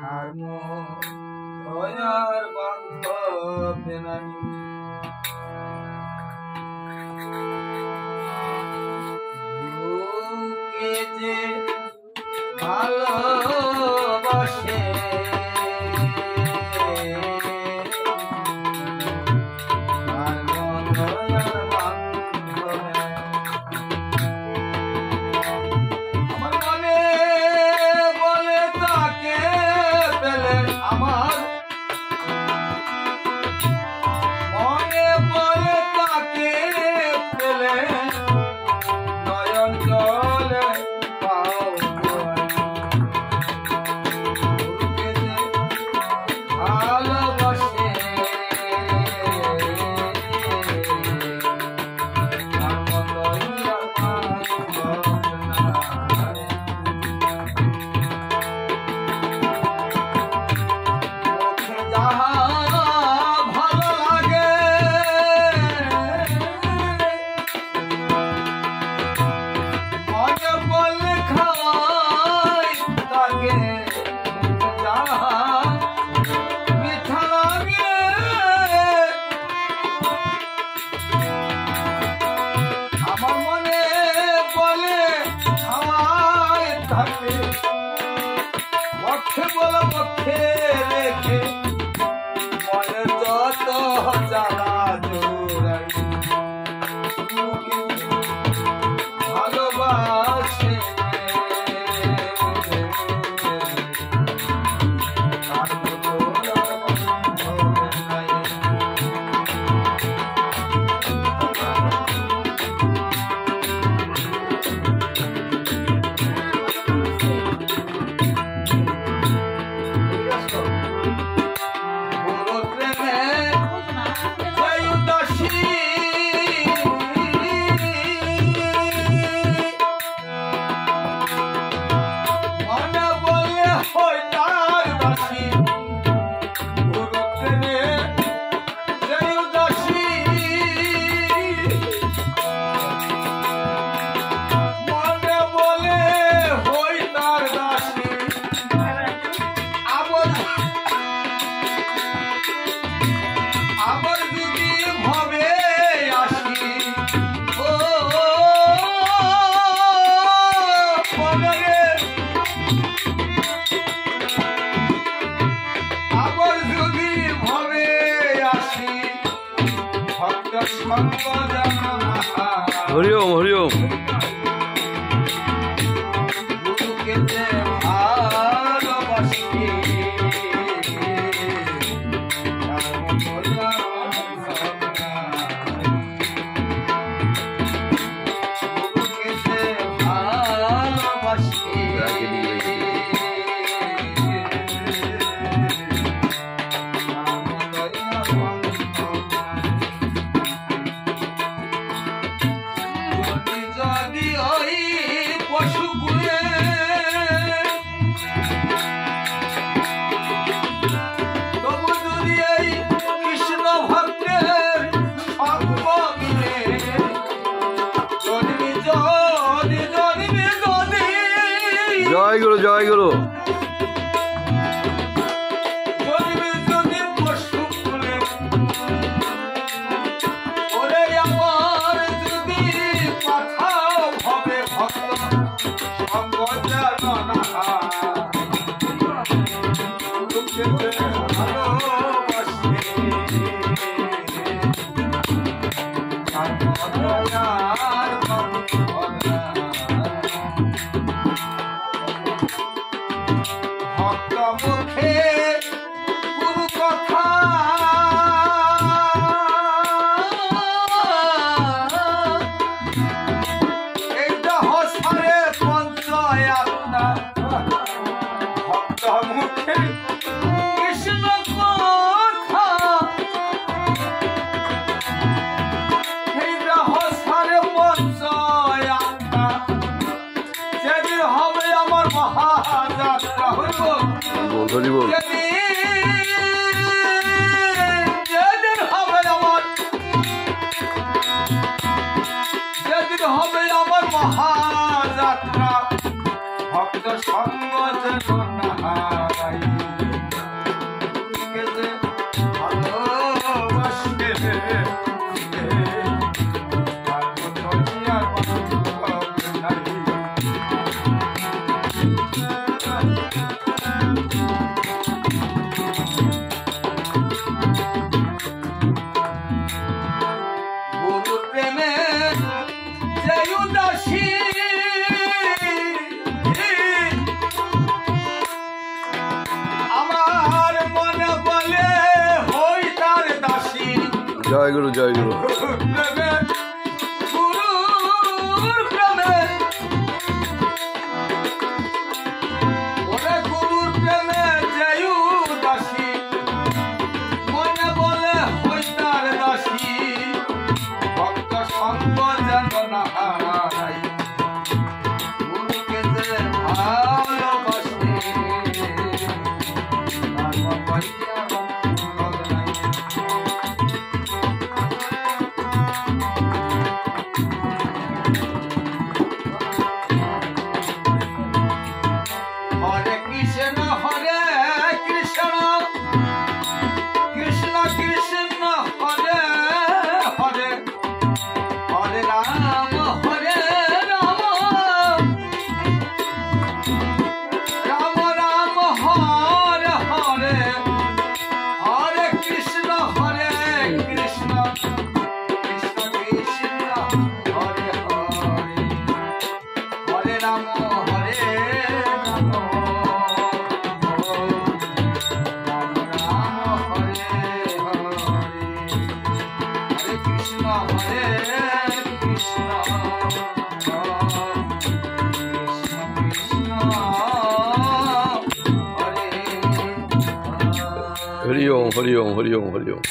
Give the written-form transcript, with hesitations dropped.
আর দয়ার বান্ধব নাই বুকে যে ভালোবাসে পক্ষে রেখে মনে যত জ্বালা জোড়াই ভালোবাসে हरि ओम हरि ओम जय गुरु जय गुरु हरि बोल महायात्रा ভক্ত সঙ্গ যেন না হারাই কে যে ভালোবাসে তার মতো কি আর বান্ধব নাই। গুরু প্রেমে যে উদাসী আমার মনে বলে হই তার দাসী। জয় গুরু জয় গুরু। প্রেমে গুরুর প্রেমে ওরে গুরুর প্রেমে যে উদাসী মনে বলে হই তার দাসী ভক্ত সঙ্গ যেন না হারাই গুরুকে যে ভালোবাসে তার মতো কি আর বান্ধব নাই। হরে কৃষ্ণ হরে কৃষ্ণ কৃষ্ণ কৃষ্ণ হরে হরে হরে রাম রাম রাম হরে হরে হরে কৃষ্ণ কৃষ্ণ কৃষ্ণ হরে হরে হরে রাম হরে রাম রাম রাম হরে হরে হরে কৃষ্ণ কৃষ্ণ কৃষ্ণ হরে হরি ওম হরি ওম হরি ওম হরি ওম।